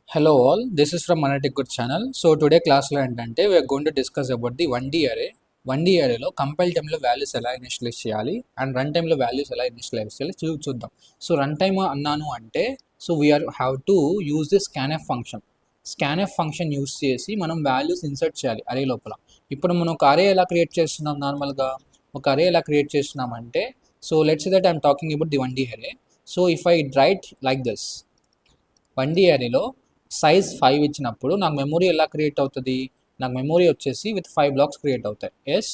Hello all, this is from Manatic Good channel. So today class lo entante we are going to discuss about the 1D array. 1D array లో compile time లో values ఎలా initialise చేయాలి and run time లో values ఎలా initialise చేయాలి చూద్దాం. So run time అన్నాను అంటే so we are have to use the scanf function. Scanf function use చేసి మనం వాల్యూస్ ఇన్సర్ట్ చేయాలి అరే లోపల. ఇప్పుడు మనం ఒక అరే ఎలా క్రియేట్ చేస్తున్నాం నార్మల్గా ఒక అరే ఎలా క్రియేట్ చేస్తున్నామంటే so let's say that I'm talking about the 1D array. So if I write like this 1D arrayలో సైజ్ 5 ఇచ్చినప్పుడు నాకు మెమొరీ ఎలా క్రియేట్ అవుతుంది, నాకు మెమొరీ వచ్చేసి విత్ 5 బ్లాక్స్ క్రియేట్ అవుతాయి. ఎస్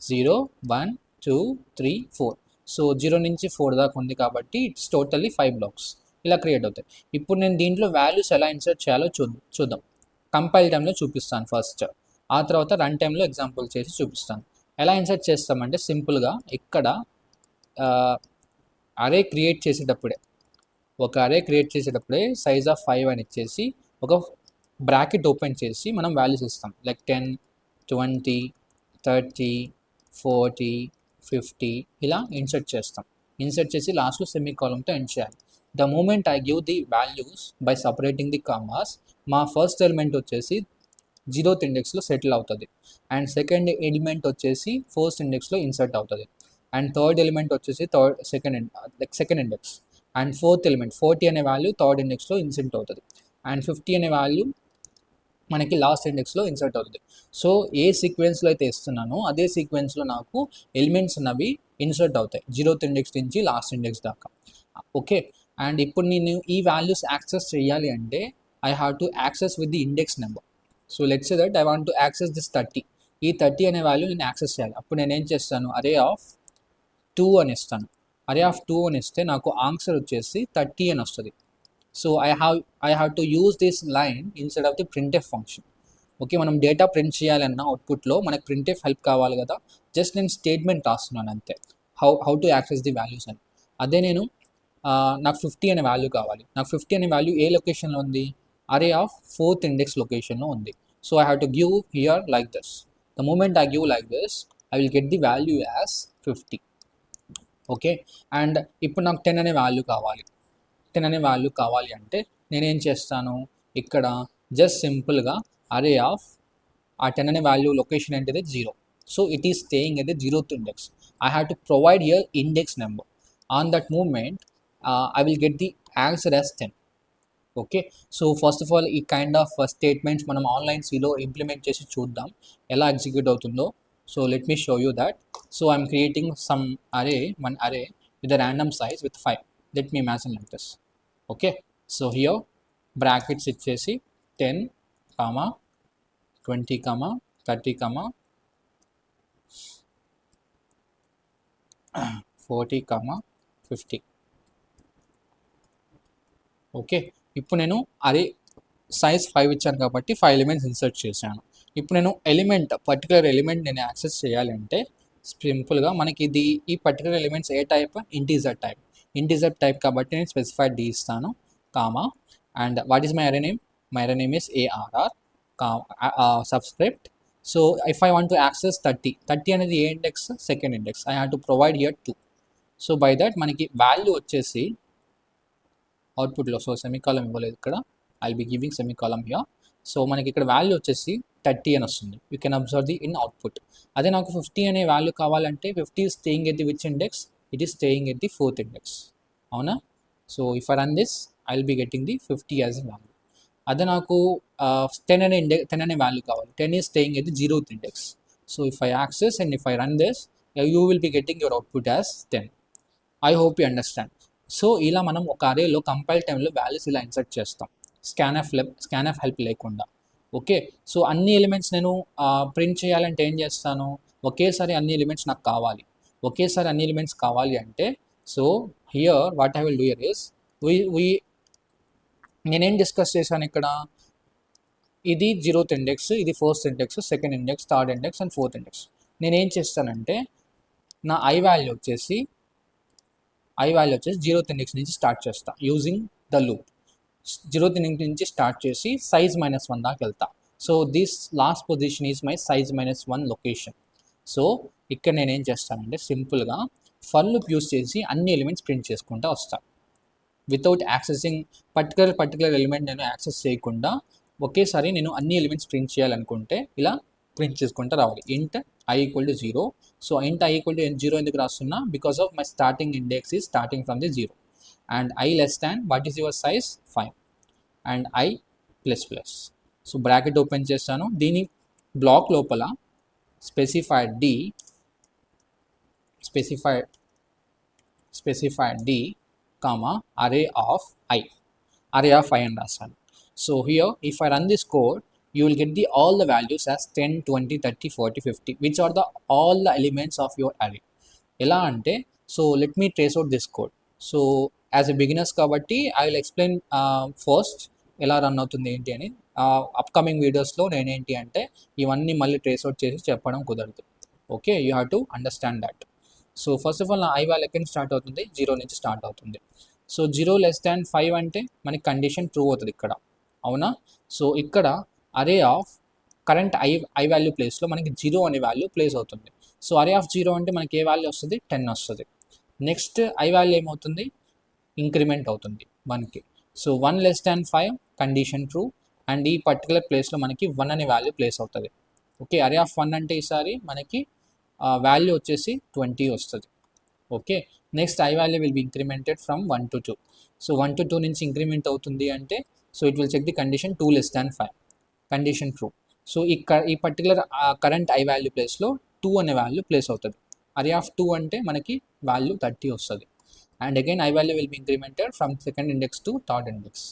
0 1 2 3 4. సో 0 నుంచి 4 దాకా ఉంది కాబట్టి ఇట్స్ టోటల్లీ 5 బ్లాక్స్ ఇలా క్రియేట్ అవుతాయి. ఇప్పుడు నేను దీంట్లో వాల్యూస్ ఎలా ఇన్సర్ట్ చేయాలో చూద్దాం. కంపైల్ టైంలో చూపిస్తాను ఫస్ట్, ఆ తర్వాత రన్ టైంలో ఎగ్జాంపుల్ చేసి చూపిస్తాను. ఎలా ఇన్సర్ట్ చేస్తామంటే సింపుల్గా ఇక్కడ అరే క్రియేట్ చేసేటప్పుడే ఒక అరే క్రియేట్ చేసేటప్పుడే సైజ్ ఆఫ్ 5 అని ఇచ్చేసి ఒక బ్రాకెట్ ఓపెన్ చేసి మనం వాల్యూస్ ఇస్తాం. లైక్ 10 20 30 40 50 ఇలా ఇన్సర్ట్ చేస్తాం. ఇన్సర్ట్ చేసి లాస్ట్లో సెమీ కాలంతో ఎండ్ చేయాలి. The moment I give the values by separating the commas, మా ఫస్ట్ ఎలిమెంట్ వచ్చేసి 0th ఇండెక్స్లో సెటిల్ అవుతుంది, అండ్ సెకండ్ ఎలిమెంట్ వచ్చేసి ఫస్ట్ ఇండెక్స్లో ఇన్సర్ట్ అవుతుంది, అండ్ థర్డ్ ఎలిమెంట్ వచ్చేసి second index, and fourth element 40 అనే వాల్యూ థర్డ్ ఇండెక్స్లో ఇన్సర్ట్ అవుతుంది, అండ్ 50 అనే వాల్యూ మనకి లాస్ట్ ఇండెక్స్లో ఇన్సర్ట్ అవుతుంది. సో ఏ సీక్వెన్స్లో అయితే ఇస్తున్నానో అదే సీక్వెన్స్లో నాకు ఎలిమెంట్స్ అన్నవి ఇన్సర్ట్ అవుతాయి 0th ఇండెక్స్ నుంచి లాస్ట్ ఇండెక్స్ దాకా. ఓకే, అండ్ ఇప్పుడు నేను ఈ వాల్యూస్ యాక్సెస్ చేయాలి అంటే I have to access with the index number. So let's say that I want to access this 30. ఈ 30 అనే వాల్యూ నేను యాక్సెస్ చేయాలి. అప్పుడు నేను ఏం చేస్తాను, అరే ఆఫ్ 2 అని ఇస్తాను. అరే ఆఫ్ 2 అని ఇస్తే నాకు ఆన్సర్ వచ్చేసి 30 అని వస్తుంది. So I have to use this line instead of the printf function. Okay, మనం డేటా ప్రింట్ చేయాలన్నా అవుట్పుట్లో మనకు ప్రింట్ఎఫ్ హెల్ప్ కావాలి కదా, జస్ట్ నేను స్టేట్మెంట్ రాస్తున్నాను అంతే, how to access the values అని. అదే నేను నాకు 50 అనే వాల్యూ కావాలి. నాకు 50 అనే వాల్యూ ఏ లొకేషన్లో ఉంది, అరే ఆఫ్ 4th ఇండెక్స్ లొకేషన్లో ఉంది. So I have to give here like this. The moment I give like this I will get the value as 50. Okay, and ఇప్పుడు నాకు 10 అనే వాల్యూ కావాలి. 10 అనే వాల్యూ కావాలి అంటే నేనేం చేస్తాను, ఇక్కడ జస్ట్ సింపుల్గా అరే ఆఫ్ ఆ 10 అనే వాల్యూ లొకేషన్ ఏంటిది 0. So it is staying at the 0th index. I have to provide here index number. On that moment I will get the answer as 10. Okay, so first of all ఈ kind of statements మనం online సిలో implement చేసి చూద్దాం ఎలా execute అవుతుందో. So let me show you that. So I'm creating one array with a random size with 5. Let me imagine like this. Okay, so here brackets ఇచ్చేసి 10 comma 20 comma 30 comma 40 comma 50. Okay, ఇప్పుడు నేను అరే size 5 ఇచ్చాను కాబట్టి 5 elements insert చేశాను. ఇప్పుడు నేను particular element నేను యాక్సెస్ చేయాలంటే సింపుల్గా మనకి ఈ పర్టికులర్ ఎలిమెంట్స్ ఏ టైప్, ఇంటీజర్ టైప్ కాబట్టి నేను స్పెసిఫైడ్ డి ఇస్తాను comma, and what is my array name, my array name is ARR subscript. So if I want to access 30 అనేది ఏ index, second index, I have to provide here 2. So by that మనకి value వచ్చేసి అవుట్పుట్లో, so semicolon ఇవ్వలేదు ఇక్కడ, I will be giving semicolon here. So మనకి ఇక్కడ value వచ్చేసి 30 అని వస్తుంది. You can observe the in అవుట్పుట్. అదే నాకు 50 అనే వాల్యూ కావాలంటే 50 is staying at the which index, it is staying at the 4th index. అవునా? So if I run this I will be getting the 50 as a value. అదే నాకు 10 అనే value కావాలి, 10 is staying at the 0th index. So if I access and if I run this you will be getting your output as 10. I hope you understand. So ఇలా మనం ఒక అరేలో compile టైంలో values ఇలా insert చేస్తాం scanf help లేకుండా. Okay, so అన్ని elements నేను print చేయాలంటే ఏం చేస్తాను, ఒకేసారి అన్ని ఎలిమెంట్స్ నాకు కావాలి. ఒకేసారి అన్ని ఎలిమెంట్స్ కావాలి అంటే so here what I will do here is నేనేం డిస్కస్ చేశాను ఇక్కడ, ఇది 0th ఇండెక్స్, ఇది first index, second index, third index and 4th index. నేనేం చేస్తానంటే నా ఐ వాల్యూ వచ్చేసి 0th ఇండెక్స్ నుంచి స్టార్ట్ చేస్తా using the loop. 0th index నుంచి స్టార్ట్ చేసి సైజ్ -1 దాకా వెళ్తా. So this last position is my size -1 location. So ఇక్కడ నేనేం చేస్తానంటే సింపుల్గా ఫర్ లూప్ యూస్ చేసి అన్ని ఎలిమెంట్స్ ప్రింట్ చేసుకుంటూ వస్తా. వితౌట్ యాక్సెసింగ్ పర్టికులర్ ఎలిమెంట్ నేను యాక్సెస్ చేయకుండా ఒకేసారి నేను అన్ని ఎలిమెంట్స్ ప్రింట్ చేయాలనుకుంటే ఇలా ప్రింట్ చేసుకుంటూ రావాలి. ఇంట్ I ఈక్వల్ టు 0. సో ఇంట్ I ఈక్వల్ టు 0 ఎందుకు రాస్తున్నా? Because of my starting index is starting from the 0 and I less than what is your size 5 and I plus plus. So bracket open చేస్తాను. దీని black లోపల specified d comma array of I అని రాస్తాను. So here if I run this code, you will get all the values as 10, 20, 30, 40, 50, which are all the elements of your array. ఎలా అంటే, so let me trace out this code. So as a beginners కాబట్టి I will explain first ఎలా run అవుతుంది ఏంటి అని. Upcoming వీడియోస్లో నేనేంటి అంటే ఇవన్నీ మళ్ళీ ట్రేస్ అవుట్ చేసి చెప్పడం కుదరదు. Okay, you have to understand that. So first of all నా I వాల్యూ ఎక్కడి నుంచి స్టార్ట్ అవుతుంది? 0 నుంచి స్టార్ట్ అవుతుంది. సో 0 లెస్ దాన్ 5 అంటే మనకి కండిషన్ ట్రూ అవుతుంది ఇక్కడ, అవునా? సో ఇక్కడ అరే ఆఫ్ కరెంట్ ఐ వాల్యూ ప్లేస్లో మనకి 0 అనే వాల్యూ ప్లేస్ అవుతుంది. సో అరే ఆఫ్ 0 అంటే మనకి ఏ వాల్యూ వస్తుంది? 10 వస్తుంది. నెక్స్ట్ I వాల్యూ ఏమవుతుంది? ఇంక్రిమెంట్ అవుతుంది 1కి. So 1 less than 5 condition true and ఈ పర్టికులర్ ప్లేస్లో మనకి 1 అనే వాల్యూ ప్లేస్ అవుతుంది. ఓకే, అరే ఆఫ్ 1 అంటే ఈసారి మనకి వాల్యూ వచ్చేసి 20 వస్తుంది. Okay, next I value will be incremented from 1 to 2. So 1 to 2 నుంచి ఇంక్రిమెంట్ అవుతుంది అంటే so it will check the condition 2 less than 5, condition true. So ఈ పర్టికులర్ కరెంట్ I వాల్యూ ప్లేస్లో 2 అనే వాల్యూ ప్లేస్ అవుతుంది. అరే ఆఫ్ 2 అంటే మనకి వాల్యూ 30 వస్తుంది. And again I value will be incremented from second index to third index.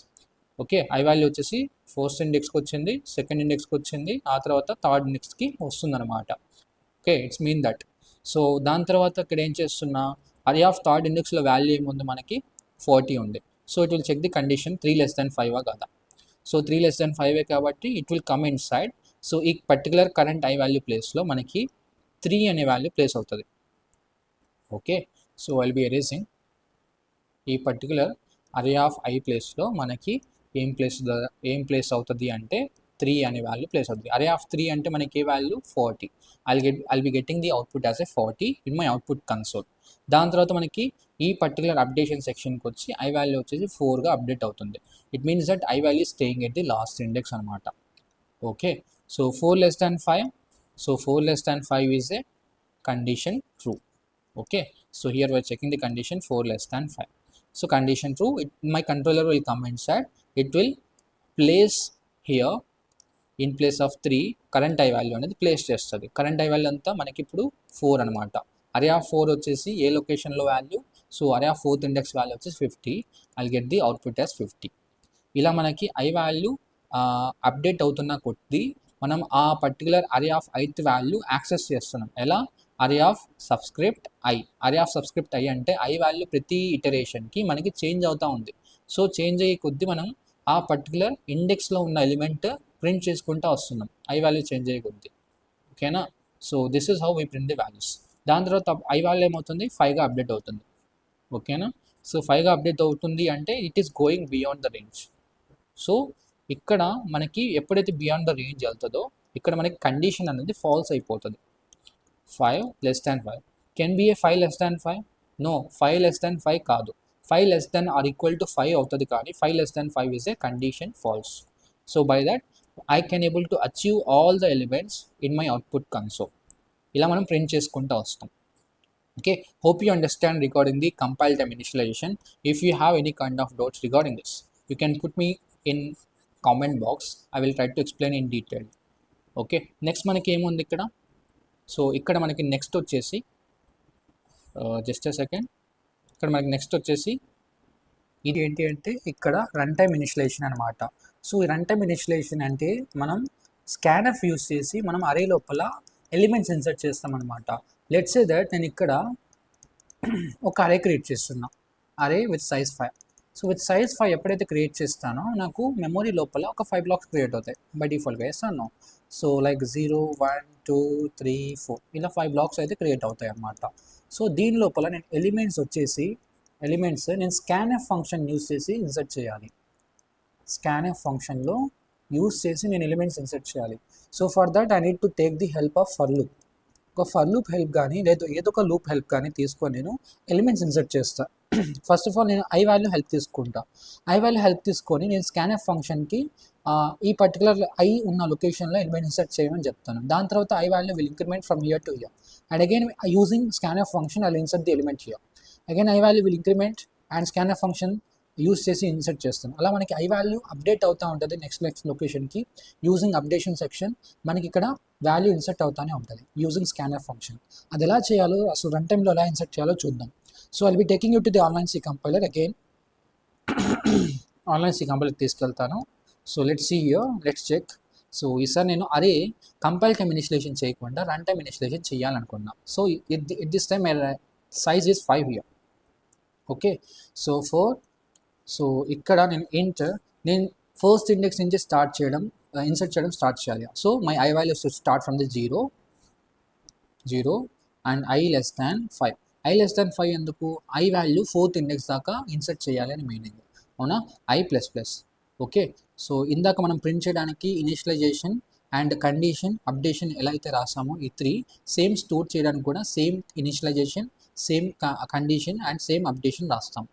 Okay, I value వచ్చేసి first ఇండెక్స్కి వచ్చింది, సెకండ్ ఇండెక్స్కి వచ్చింది, ఆ తర్వాత థర్డ్ ఇండెక్స్కి వస్తుంది అనమాట. Okay, it's mean that. So దాని తర్వాత ఇక్కడ ఏం చేస్తున్నా, అరే ఆఫ్ థర్డ్ ఇండెక్స్లో వాల్యూ ఏముంది? మనకి 40 ఉంది. So it will check the condition 3 less than 5 కదా. సో 3 లెస్ దాన్ 5 కాబట్టి it will come inside. So ఈ పర్టికులర్ కరెంట్ I వాల్యూ ప్లేస్లో మనకి 3 అనే వాల్యూ ప్లేస్ అవుతుంది. Okay, so I will be erasing. ఈ పర్టికులర్ అరే ఆఫ్ I ప్లేస్లో మనకి ఏం ప్లేస్ అవుతుంది అంటే 3 అనే వాల్యూ ప్లేస్ అవుతుంది. అరే ఆఫ్ 3 అంటే మనకి ఏ value? 40. I'll be getting the output as a 40 in my output console. దాని తర్వాత మనకి ఈ పర్టికులర్ అప్డేషన్ సెక్షన్కి వచ్చి I వాల్యూ వచ్చేసి 4గా అప్డేట్ అవుతుంది. It means that I value staying at the last index అనమాట. Okay, so 4 less than 5. సో 4 less than 5 is a condition true. Okay, so here we're checking the condition 4 less than 5. So condition true, my controller will come inside, it will place here in place of 3 current I value అనేది place చేస్తుంది. Current I value అంతా మనకి ఇప్పుడు 4 అనమాట. అరే of 4 వచ్చేసి ఏ లొకేషన్లో value? So array of 4th index value వచ్చేసి 50. I'll get the output as 50. ఇలా మనకి I వాల్యూ అప్డేట్ అవుతున్న కొద్దీ మనం ఆ particular array of 8th value access చేస్తున్నాం. ఎలా? అరే ఆఫ్ సబ్స్క్రిప్ట్ I. అరే ఆఫ్ సబ్స్క్రిప్ట్ I అంటే I వాల్యూ ప్రతి ఇటరేషన్కి మనకి చేంజ్ అవుతూ ఉంది. సో చేంజ్ అయ్యే కొద్దీ మనం ఆ పర్టికులర్ ఇండెక్స్లో ఉన్న ఎలిమెంట్ ప్రింట్ చేసుకుంటూ వస్తున్నాం I వాల్యూ చేంజ్ అయ్యే కొద్దీ. ఓకేనా? So this is how we print the values. దాని తర్వాత I వాల్యూ ఏమవుతుంది? 5గా అప్డేట్ అవుతుంది. ఓకేనా? సో 5గా అప్డేట్ అవుతుంది అంటే it is going beyond the range. So ఇక్కడ మనకి ఎప్పుడైతే బియాండ్ ద రేంజ్ వెళ్తుందో ఇక్కడ మనకి కండిషన్ అనేది ఫాల్స్ అయిపోతుంది. 5 less than 5 can be a 5 less than 5? No, 5 less than 5 కాదు. 5 less than or equal to 5 అవుతుంది, కానీ 5 less than 5 is a condition false. So by that I can able to achieve all the elements in my output console. ఇలా మనం print చేసుకుంటూ వస్తాం. Okay, hope you understand regarding the compile time initialization. If you have any kind of doubts regarding this, you can put me in comment box. I will try to explain in detail. Okay, next మనకి ఏముంది ఇక్కడ? So ఇక్కడ మనకి next వచ్చేసి just a second, ఇక్కడ మనకి next వచ్చేసి ఇది ఏంటి అంటే ఇక్కడ రన్ టైమ్ ఇనిషియలైజేషన్ అనమాట. సో ఈ రన్ టైమ్ ఇనిషియలైజేషన్ అంటే మనం స్కాన్ఎఫ్ యూస్ చేసి మనం అరే లోపల ఎలిమెంట్స్ ఇన్సర్ట్ చేస్తామన్నమాట. లెట్స్ సే దట్ నేను ఇక్కడ ఒక అరే క్రియేట్ చేస్తున్నా, అరే with size 5. So with size 5 ఎప్పుడైతే క్రియేట్ చేస్తానో నాకు మెమొరీ లోపల ఒక 5 బ్లాక్స్ క్రియేట్ అవుతాయి బై డిఫాల్ట్గా. వేస్తాను. సో లైక్ 0, 1, 2, 3, 4 ఇలా 5 బ్లాక్స్ అయితే క్రియేట్ అవుతాయి అన్నమాట. సో దీని లోపల నేను ఎలిమెంట్స్ నేను స్కాన్ఎఫ్ ఫంక్షన్ యూస్ చేసి ఇన్సర్ట్ చేయాలి. స్కాన్ఎఫ్ ఫంక్షన్లో యూస్ చేసి నేను ఎలిమెంట్స్ ఇన్సర్ట్ చేయాలి. So for that I need to take the help of for loop. ఒక ఫర్ లూప్ హెల్ప్ కానీ లేదా ఏదో ఒక లూప్ హెల్ప్ కానీ తీసుకొని నేను ఎలిమెంట్స్ ఇన్సర్ట్ చేస్తాను. ఫస్ట్ ఆఫ్ ఆల్ నేను ఐ వాల్యూ హెల్ప్ తీసుకుంటా. ఐ వాల్యూ హెల్ప్ తీసుకొని నేను స్కాన్ఎఫ్ ఫంక్షన్కి ఈ పర్టికులర్ ఐ ఉన్న లొకేషన్లో ఎలిమెంట్ ఇన్సర్ట్ చేయమని చెప్తాను. దాని తర్వాత I value will increment from here to hear and again using scanf function I will insert the element here. Again I value will increment and scanf function use చేసి insert చేస్తాను. అలా మనకి I value update అవుతూ ఉంటుంది next లొకేషన్కి. Using updation section మనకి ఇక్కడ value insert అవుతూనే ఉంటుంది యూజింగ్ స్కాన్ఎఫ్ ఫంక్షన్. అది ఎలా చేయాలో అసలు రన్ టైంలో ఎలా ఇన్సర్ట్ చేయాలో చూద్దాం. So I'll be taking you to the online C compiler again. Online C compiler తీసుకెళ్తాను. So let's see here, let's check. So ఈసారి నేను అరే కంపైల్ టైమ్ ఇనిషియలైజేషన్ చేయకుండా రన్ టైమ్ ఇనిషియలైజేషన్ చేయాలనుకున్నా. So at this time size is 5 here. Okay, so 4. So ఇక్కడ నేను first index నుంచి insert చేయడం start చేయాలి. So my I value start from the 0 and I less than 5. I less than 5 ఎందుకు? I value 4th index దాకా insert చేయాలి అని meaning. అవునా? I plus plus. Okay, so ఇందాక మనం ప్రింట్ చేయడానికి ఇనిషియలైజేషన్ అండ్ కండిషన్ అప్డేషన్ ఎలా అయితే రాసామో ఈ 3 సేమ్ స్టోర్ చేయడానికి కూడా same initialization, same condition and same updation రాస్తాం.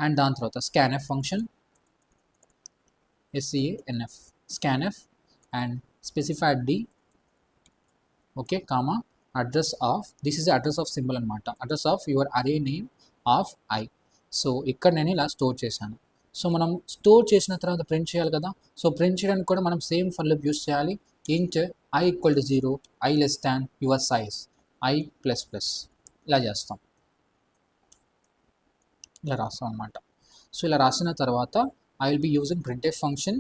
అండ్ దాని తర్వాత scanf function SCANF scanf and specified d. Okay, comma address of, this is address of symbol అనమాట, address of your array name of I. So ఇక్కడ నేను ఇలా store చేశాను. So మనం స్టోర్ చేసిన తర్వాత ప్రింట్ చేయాలి కదా. సో ప్రింట్ చేయడానికి కూడా మనం సేమ్ ఫర్ లూప్ యూస్ చేయాలి. ఇంట్ I equal to 0, I less than your size, I plus plus ఇలా చేస్తాం. ఇలా రాస్తాం అనమాట. సో ఇలా రాసిన తర్వాత I will be using printf function.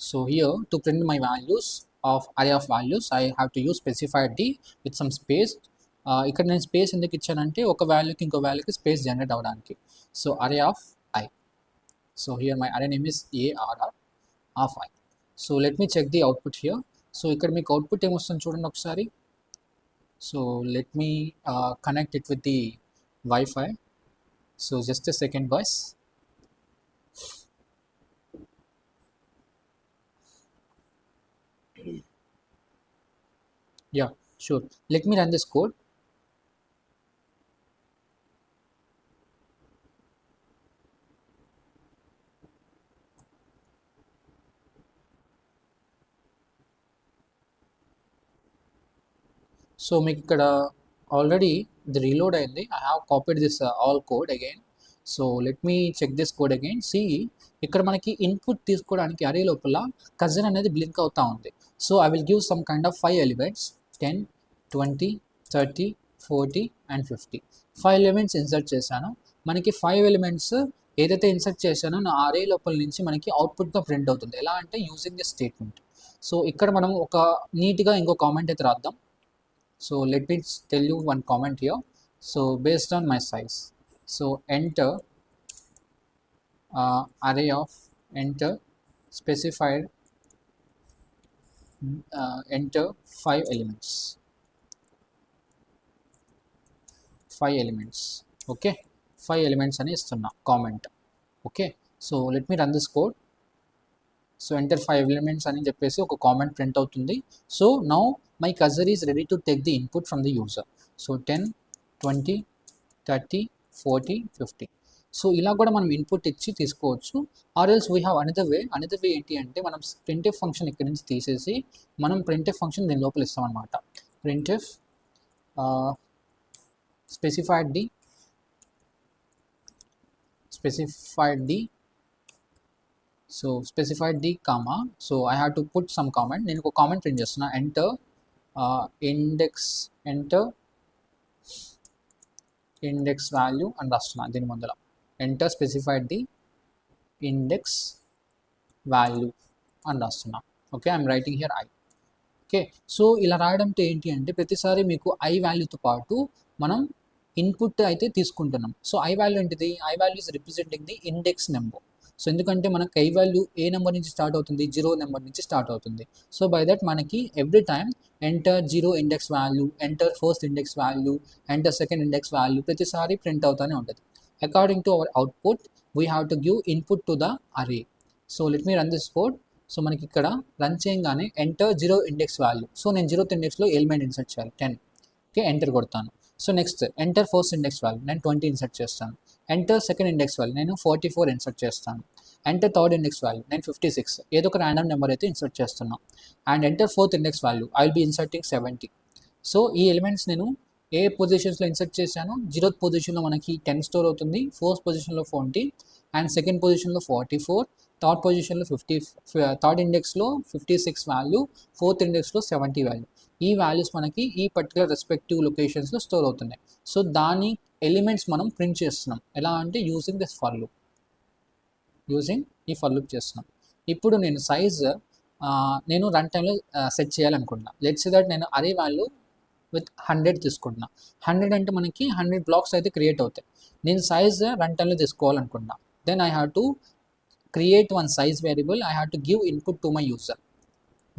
So here to print my values of array of values I have to use specified d with some space. ఇక్కడ నేను స్పేస్ ఎందుకు ఇచ్చానంటే ఒక వాల్యూకి ఇంకో వాల్యూకి స్పేస్ జనరేట్ అవ్వడానికి. So array of I. So here my array name is ARR of I. So let me check the output here. So ఇక్కడ మీకు అవుట్పుట్ ఏమొస్తుంది చూడండి ఒకసారి. So let me connect it with the wifi. So just a second boys. Yeah, sure. Let me run this code. So make ikkada already the reload ayindi. I have copied this all code again. So let me check this code again. See, ఇక్కడ మనకి input తీసుకోవడానికి అరే లోపల cousin అనేది blink అవుతా ఉంది. So I will give some kind of 5 elements 10, 20, 30, 40 and 50. 5 elements insert చేశాను. మనకి 5 ఎలిమెంట్స్ ఏదైతే ఇన్సర్ట్ చేశానో నా అరే లోపల నుంచి మనకి అవుట్పుట్గా ప్రింట్ అవుతుంది. ఎలా అంటే యూజింగ్ ది స్టేట్మెంట్. సో ఇక్కడ మనం ఒక నీట్గా ఇంకో కామెంట్ అయితే రాద్దాం. So let me tell you one comment here. So based on my size, so enter array of enter specified enter 5 elements. 5 elements. Okay, 5 elements అని ఇస్తున్నా comment. Okay, so let me run this code. So enter 5 elements అని చెప్పేసి ఒక comment print అవుతుంది. So now my cursor is ready to take the input from the user. So 10, 20, 30, 40, 50. So ఇలా కూడా మనం input ఇచ్చి తీసుకోవచ్చు. Or else we have another way ఏంటి అంటే మనం ప్రింట్ఎఫ్ ఫంక్షన్ ఇక్కడ నుంచి తీసేసి మనం ప్రింట్ఎఫ్ ఫంక్షన్ దీని లోపల ఇస్తాం అనమాట. Printf specified the so specified the comma. So I have to put some comment. నేను ఒక కామెంట్ ప్రింట్ చేస్తున్నా. ఎంటర్ ఇండెక్స్ వాల్యూ అని రాస్తున్నా దీని ముందర. Enter specified the index value అని రాస్తున్నా. Okay, I'm writing here I. Okay, so ఇలా రాయడంతో ఏంటి అంటే ప్రతిసారి మీకు ఐ వాల్యూతో పాటు మనం ఇన్పుట్ అయితే తీసుకుంటున్నాం. సో ఐ వాల్యూ ఏంటిది? I value is representing the index number. So ఎందుకంటే మనకు ఐ వాల్యూ ఏ నెంబర్ నుంచి స్టార్ట్ అవుతుంది? 0 నెంబర్ నుంచి స్టార్ట్ అవుతుంది. సో బై దట్ మనకి every time enter 0 index value, enter first index value, enter second index value ప్రతిసారి ప్రింట్ అవుతూనే ఉంటుంది. According to our output we have to give input to the array. So let me run this code. So మనకి ఇక్కడ run చేయగానే enter 0 index value. So నేను 0th ఇండెక్స్లో element insert చేయాలి 10. Okay, enter కొడతాను. So next enter first index value, నేను 20 insert చేస్తాను. Enter second index value, నేను 44 insert చేస్తాను. ఎంటర్ థర్డ్ ఇండెక్స్ వాల్యూ, నేను 56, ఏదో ఒక ర్యాండమ్ నెంబర్ అయితే ఇన్సర్ట్ చేస్తున్నాం. And enter fourth index value, I will B inserting 70. So ఈ ఎలిమెంట్స్ నేను ఏ పొజిషన్స్లో ఇన్సర్ట్ చేశాను, 0th పొజిషన్లో మనకి 10 స్టోర్ అవుతుంది, 4th పొజిషన్లో 40, అండ్ సెకండ్ పొజిషన్లో 44, థర్డ్ పొజిషన్లో 50, థర్డ్ ఇండెక్స్లో 56 వాల్యూ, ఫోర్త్ ఇండెక్స్లో 70 వాల్యూ. ఈ వాల్యూస్ మనకి ఈ పర్టికులర్ రెస్పెక్టివ్ లొకేషన్స్లో స్టోర్ అవుతున్నాయి. సో దాని ఎలిమెంట్స్ మనం ప్రింట్ చేస్తున్నాం. ఎలా అంటే using this for loop, using ఈ ఫర్ లూప్ చేస్తున్నాం. ఇప్పుడు నేను సైజ్ నేను రన్ టైంలో సెట్ చేయాలనుకుంటున్నా. లెట్స్ దట్ నేను అరే వాల్యూ విత్ 100 తీసుకుంటున్నా. 100 అంటే మనకి 100 బ్లాక్స్ అయితే క్రియేట్ అవుతాయి. నేను సైజ్ రన్ టైంలో తీసుకోవాలనుకుంటున్నా. Then I have to create one size variable, I have to give input to my user.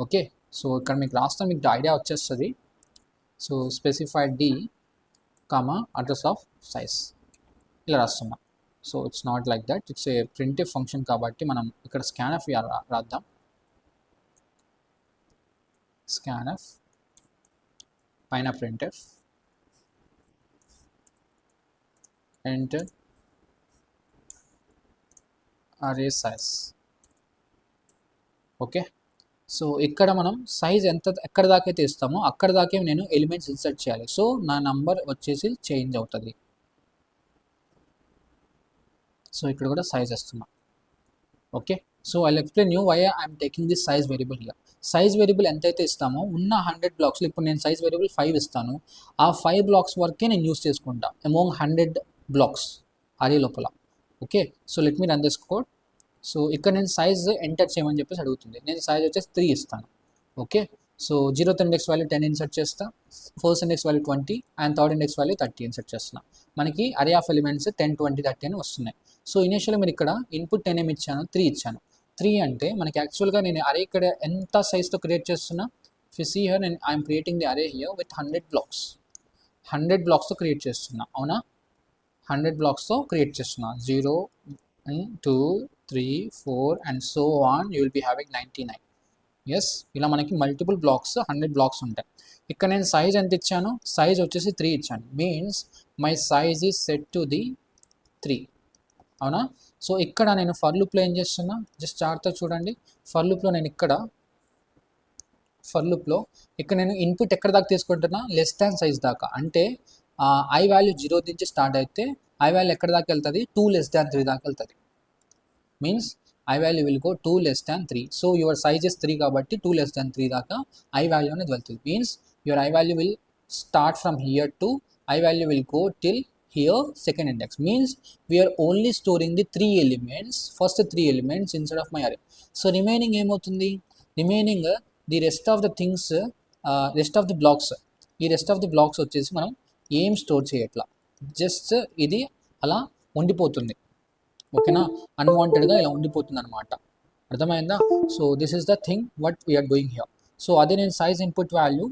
Okay, so ఇక్కడ మీకు రాస్తే మీకు ఐడియా వచ్చేస్తుంది. So specified d comma address of size ఇలా రాస్తున్నాం. So it's not like that, it's a primitive function కాబట్టి మనం ఇక్కడ స్కాన్ఎఫ్ రాద్దాం. స్కాన్ఎఫ్ పైన printf, enter array size. Okay, so ఇక్కడ మనం సైజ్ ఎక్కడ దాకా అయితే ఇస్తామో అక్కడ దాకే నేను ఎలిమెంట్స్ ఇన్సర్ట్ చేయాలి. సో నా నంబర్ వచ్చేసి చేంజ్ అవుతుంది. సో ఇక్కడ కూడా సైజ్ ఇస్తున్నాం. Okay, so I explain you why I'm taking this size variable here. Size variable ఎంతైతే ఇస్తామో ఉన్న 100 బ్లాక్స్లో ఇప్పుడు నేను సైజ్ వేరియబుల్ 5 ఇస్తాను. ఆ 5 బ్లాక్స్ వరకే నేను యూస్ చేసుకుంటా అమోంగ్ 100 బ్లాక్స్ అరే లోపల. Okay, so let me run this code. So ఇక్కడ నేను సైజ్ ఎంటర్ చేయమని చెప్పేసి అడుగుతుంది. నేను సైజ్ వచ్చేసి 3 ఇస్తాను. Okay, so 0th index value 10 insert చేస్తా, first index value 20, and third index value 30 insert చేస్తున్నా. మనకి అరే ఆఫ్ ఎలిమెంట్స్ 10, 20, 30 అని వస్తున్నాయి. సో ఇనిషియల్గా మీరు ఇక్కడ ఇన్పుట్ 10 ఏమి ఇచ్చాను, 3 ఇచ్చాను. 3 అంటే మనకి యాక్చువల్గా నేను అరే ఇక్కడ ఎంత సైజ్తో క్రియేట్ చేస్తున్నా, ఫిసి హియర్ నేను ఐఎమ్ క్రియేటింగ్ ది అరే హియర్ విత్ 100 బ్లాక్స్. 100 బ్లాక్స్తో క్రియేట్ చేస్తున్నా. అవునా, 100 బ్లాక్స్తో క్రియేట్ చేస్తున్నా. 0, 1, 2, 3, 4 and so on, you will be having 99. Yes, ఇలా మనకి మల్టిపుల్ బ్లాక్స్ 100 బ్లాక్స్ ఉంటాయి. ఇక్కడ నేను సైజ్ ఎంత ఇచ్చాను, సైజ్ వచ్చేసి 3 ఇచ్చాను. Means my size is set to the 3. అవునా, సో ఇక్కడ నేను ఫర్ లూప్లో ఏం చేస్తున్నా, జస్ట్ చార్ట్తో చూడండి. ఫర్ లూప్లో నేను ఇక్కడ నేను ఇన్పుట్ ఎక్కడ దాకా తీసుకుంటున్నా, లెస్ దాన్ సైజ్ దాకా. అంటే ఐ వాల్యూ 0 నుంచి స్టార్ట్ అయితే ఐ వాల్యూ ఎక్కడ దాకా వెళ్తుంది, 2 less than 3 దాకా వెళ్తుంది. Means I value will go 2 less than 3. So your size is 3 కాబట్టి 2 less than 3 దాకా ఐ వాల్యూ అనేది వెళ్తుంది. Means your I value will start from here to I value will go till here second index. Means we are only storing the 3 elements, first 3 elements instead of my array. So remaining ఏమవుతుంది, remaining the rest of the things, rest of the blocks. ఈ rest of the blocks వచ్చేసి మనం ఏం store చేయట్లా, just ఇది అలా ఉండిపోతుంది. ఓకేనా, అన్వాంటెడ్గా ఇలా ఉండిపోతుంది అనమాట. అర్థమైందా? So this is the thing what we are doing here. So అదే నేను సైజ్ ఇన్పుట్ వాల్యూ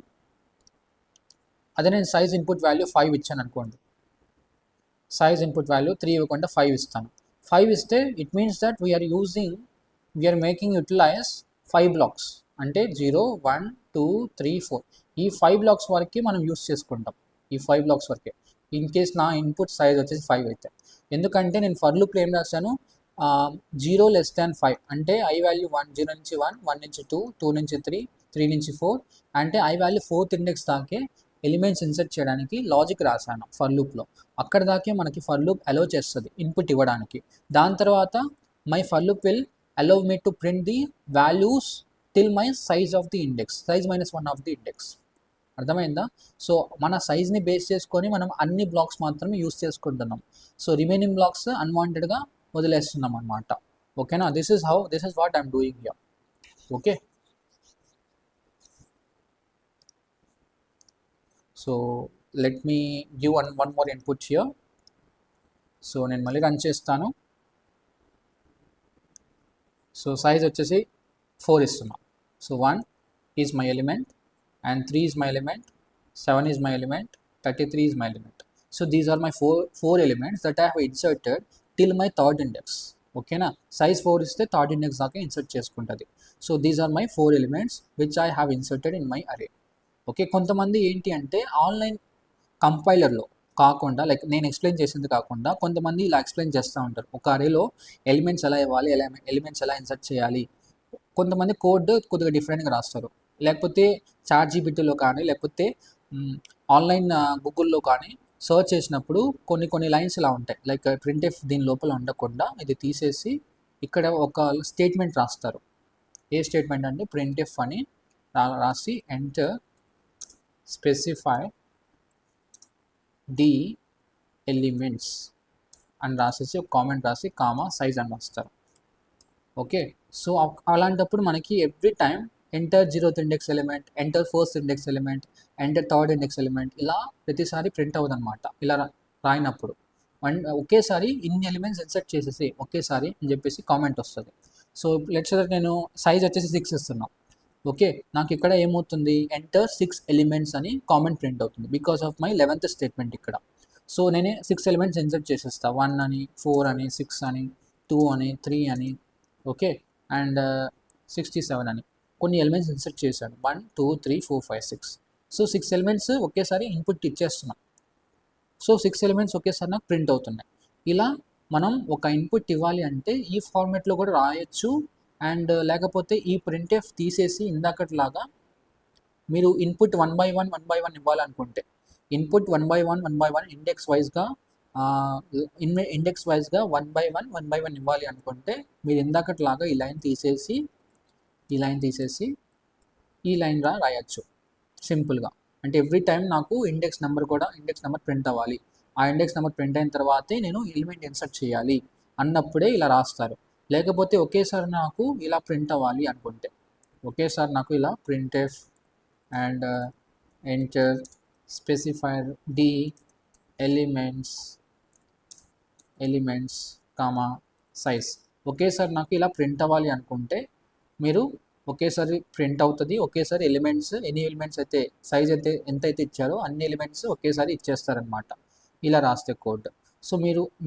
5 ఇచ్చాను అనుకోండి. సైజ్ ఇన్పుట్ వాల్యూ 3 ఇవ్వకుండా 5 ఇస్తాను. 5 ఇస్తే it means that we are making utilize 5 blocks. అంటే 0, 1, 2, 3, 4 ఈ 5 బ్లాక్స్ వరకే మనం యూస్ చేసుకుంటాం. ఈ 5 బ్లాక్స్ వరకే. ఇన్ కేస్ నా ఇన్పుట్ సైజ్ వచ్చేసి 5 అయితే, ఎందుకంటే నేను ఫర్ లూప్లో ఏం రాశాను, 0 less than 5 అంటే ఐ వాల్యూ 0 నుంచి 1, 1 నుంచి 2, 2 నుంచి 3, 3 నుంచి 4 అంటే ఐ వాల్యూ 4th ఇండెక్స్ దాకే ఎలిమెంట్స్ ఇన్సర్ట్ చేయడానికి లాజిక్ రాశాను ఫర్ లూప్లో. అక్కడ దాకే మనకి ఫర్ లూప్ అలో చేస్తుంది ఇన్పుట్ ఇవ్వడానికి. దాని తర్వాత my for loop will allow me to print the values till my size of the index, size -1 of the index. అర్థమైందా? సో మన సైజ్ని బేస్ చేసుకొని మనం అన్ని బ్లాక్స్ మాత్రమే యూస్ చేసుకుంటున్నాం. సో రిమైనింగ్ బ్లాక్స్ అన్వాంటెడ్గా వదిలేస్తున్నాం అనమాట. ఓకేనా, this is what I'm doing here. Okay, so let me give one more input here. So నేను మళ్ళీ రన్ చేస్తాను. సో సైజ్ వచ్చేసి 4 ఇస్తున్నా. So 1 is my element, and 3 is my element, 7 is my element, 33 is my element. So these are my four elements that I have inserted till my third index. Okay na, size 4 is the third index daaka insert chesukuntadi. So these are my 4 elements which I have inserted in my array. Okay, kontamandi enti ante కంపైలర్లో కాకుండా like నేను explain చేసింది కాకుండా కొంతమంది ఇలా explain చేస్తూ ఉంటారు. ఒక అరేలో elements ఎలా ఇవ్వాలి, ఎలిమెంట్స్ ఎలా ఇన్సర్ట్ చేయాలి, కొంతమంది కోడ్ కొద్దిగా డిఫరెంట్గా రాస్తారు. లేకపోతే చాట్ జీపీటీలో కానీ లేకపోతే ఆన్లైన్ గూగుల్లో కానీ సర్చ్ చేసినప్పుడు కొన్ని లైన్స్ ఇలా ఉంటాయి. లైక్ ప్రింట్ఎఫ్ దీని లోపల ఉండకుండా ఇది తీసేసి ఇక్కడ ఒక స్టేట్మెంట్ రాస్తారు. ఏ స్టేట్మెంట్ అంటే ప్రింట్ఎఫ్ అని రాసి ఎంటర్ స్పెసిఫై ది ఎలిమెంట్స్ అని రాసేసి ఒక కామెంట్ రాసి కామా సైజ్ అని రాస్తారు. ఓకే, సో అలాంటప్పుడు మనకి every time enter 0th index element, enter 1st index element, enter 3rd index element ఇలా ప్రతిసారి ప్రింట్ అవ్వదు అనమాట. ఇలా రాయినప్పుడు ఒకేసారి ఇన్ని ఎలిమెంట్స్ ఇన్సర్ట్ చేసేసి ఒకేసారి అని చెప్పేసి కామెంట్ వస్తుంది. సో లెట్స్ నేను సైజ్ వచ్చేసి 6 ఇస్తున్నా. ఓకే, నాకు ఇక్కడ ఏమవుతుంది, ఎంటర్ 6 ఎలిమెంట్స్ అని కామెంట్ ప్రింట్ అవుతుంది because of my 11th statement ఇక్కడ. సో నేనే 6 ఎలిమెంట్స్ ఇన్సర్ట్ చేసేస్తా. 1 అని, 4 అని, 6 అని, 2 అని, 3 అని, ఓకే, అండ్ 67 అని కొన్ని ఎలిమెంట్స్ ఇన్సర్ట్ చేశాను. 1 2 3 4 5 6. సో 6 ఎలిమెంట్స్ ఒకేసారి ఇన్పుట్ ఇచ్చేస్తున్నాం. సో 6 ఎలిమెంట్స్ ఒకేసారి నాకు ప్రింట్ అవుతున్నాయి. ఇలా మనం ఒక ఇన్పుట్ ఇవ్వాలి అంటే ఈ ఫార్మేట్లో కూడా రాయొచ్చు. అండ్ లేకపోతే ఈ ప్రింట్ఎఫ్ తీసేసి ఇందాకట్లాగా మీరు ఇన్పుట్ 1 by 1 ఇవ్వాలనుకుంటే ఇన్పుట్ 1 by 1 ఇండెక్స్ వైజ్గా 1 by 1 ఇవ్వాలి అనుకుంటే మీరు ఇందాకట్లాగా ఈ లైన్ తీసేసి ఈ లైన్ రాయొచ్చు సింపుల్గా. అంటే ఎవ్రీ టైం నాకు ఇండెక్స్ నెంబర్ ప్రింట్ అవ్వాలి. ఆ ఇండెక్స్ నెంబర్ ప్రింట్ అయిన తర్వాతే నేను ఎలిమెంట్ ఇన్సర్ట్ చేయాలి అన్నప్పుడే ఇలా రాస్తారు. లేకపోతే ఒకేసారి నాకు ఇలా ప్రింట్ అవ్వాలి అనుకుంటే ఒకేసారి నాకు ఇలా printf and enter specifier d elements comma size ఒకేసారి నాకు ఇలా ప్రింట్ అవ్వాలి అనుకుంటే మీరు ఒకేసారి ప్రింట్ అవుతుంది. ఒకేసారి ఎలిమెంట్స్ ఎన్ని ఎలిమెంట్స్ అయితే సైజ్ అయితే ఎంతైతే ఇచ్చారో అన్ని ఎలిమెంట్స్ ఒకేసారి ఇచ్చేస్తారనమాట ఇలా రాస్తే కోడ్. సో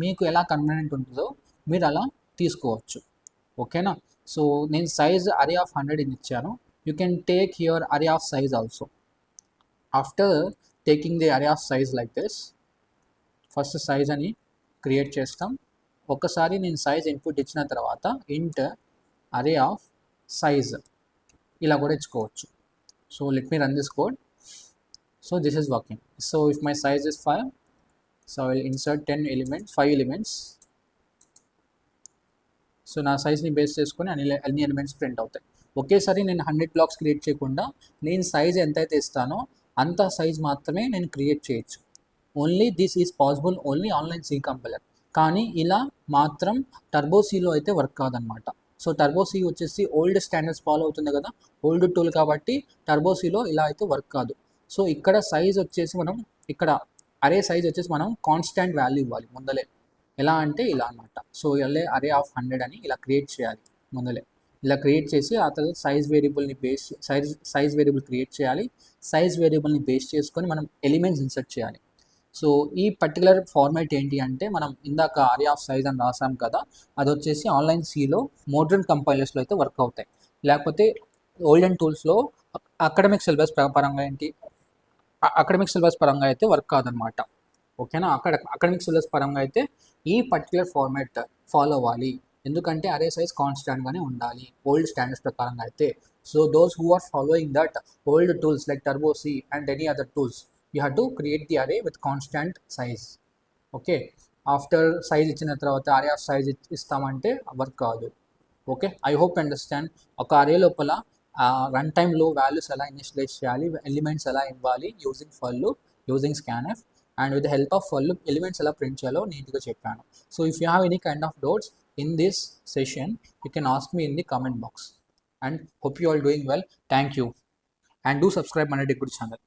మీకు ఎలా కన్వీనియంట్ ఉంటుందో మీరు అలా తీసుకోవచ్చు. ఓకేనా, సో నేను సైజ్ అరే ఆఫ్ 100 ఇచ్చాను. యూ కెన్ టేక్ యువర్ అరే of size also. After taking the అరే of size like this, first size అని క్రియేట్ చేస్తాం. ఒకసారి నేను సైజ్ ఇన్పుట్ ఇచ్చిన తర్వాత ఇంట్ అరే ఆఫ్ సైజ్ ఇలా కూడా ఇచ్చుకోవచ్చు. So let me run this code. So this is working. So if my size is 5, so I will insert 5 elements. So నా సైజ్ని బేస్ చేసుకొని అన్ని ఎలిమెంట్స్ ప్రింట్ అవుతాయి. ఒకేసారి నేను 100 బ్లాక్స్ క్రియేట్ చేయకుండా నేను సైజ్ ఎంతైతే ఇస్తానో అంత సైజ్ మాత్రమే నేను క్రియేట్ చేయొచ్చు. Only this is possible only online C compiler. కానీ ఇలా మాత్రం టర్బో సిలో అయితే వర్క్ కాదనమాట. సో టర్బో సి వచ్చేసి ఓల్డ్ స్టాండర్డ్స్ ఫాలో అవుతుంది కదా, ఓల్డ్ టూల్ కాబట్టి టర్బో సిలో ఇలా అయితే వర్క్ కాదు. సో ఇక్కడ సైజ్ వచ్చేసి ఇక్కడ అరే సైజ్ వచ్చేసి మనం కాన్స్టాంట్ వాల్యూ ఇవ్వాలి ముందలే. ఎలా అంటే ఇలా అనమాట. సో ఇలా అరే ఆఫ్ 100 అని ఇలా క్రియేట్ చేయాలి ముందలే. ఇలా క్రియేట్ చేసి ఆ తర్వాత సైజ్ వేరియబుల్ క్రియేట్ చేయాలి. సైజ్ వేరియబుల్ని బేస్ చేసుకొని మనం ఎలిమెంట్స్ ఇన్సర్ట్ చేయాలి. సో ఈ పర్టికులర్ ఫార్మాట్ ఏంటి అంటే మనం ఇందాక అరే ఆఫ్ సైజ్ అని రాసాం కదా, అది వచ్చేసి ఆన్లైన్ సిలో మోడ్రన్ కంపైలర్స్లో అయితే వర్క్ అవుతాయి. లేకపోతే ఓల్డెన్ టూల్స్లో అకాడమిక్ సిలబస్ పరంగా అయితే వర్క్ కాదనమాట. ఓకేనా, అకాడమిక్ సిలబస్ పరంగా అయితే ఈ పర్టికులర్ ఫార్మాట్ ఫాలో అవ్వాలి. ఎందుకంటే అరే సైజ్ కాన్స్టాంట్గానే ఉండాలి ఓల్డ్ స్టాండర్డ్స్ ప్రకారంగా అయితే. So those who are following that old tools like Turbo C and any other tools, you have to create the array with constant size. Okay, after size ఇచ్చిన తర్వాత array of size ఇస్తామంటే work కాదు. Okay, I hope understand. ఒక array లోపల run టైంలో values ఎలా initialise చేయాలి, elements ఎలా ఇవ్వాలి using for loop, using scanf, and with the help of for loop elements ఎలా ప్రింట్ చేయాలో నీట్గా చెప్పాను. So if you have any kind of doubts in this session you can ask me in the comment box. And hope you all doing well. Thank you. And do subscribe మన tech good channel.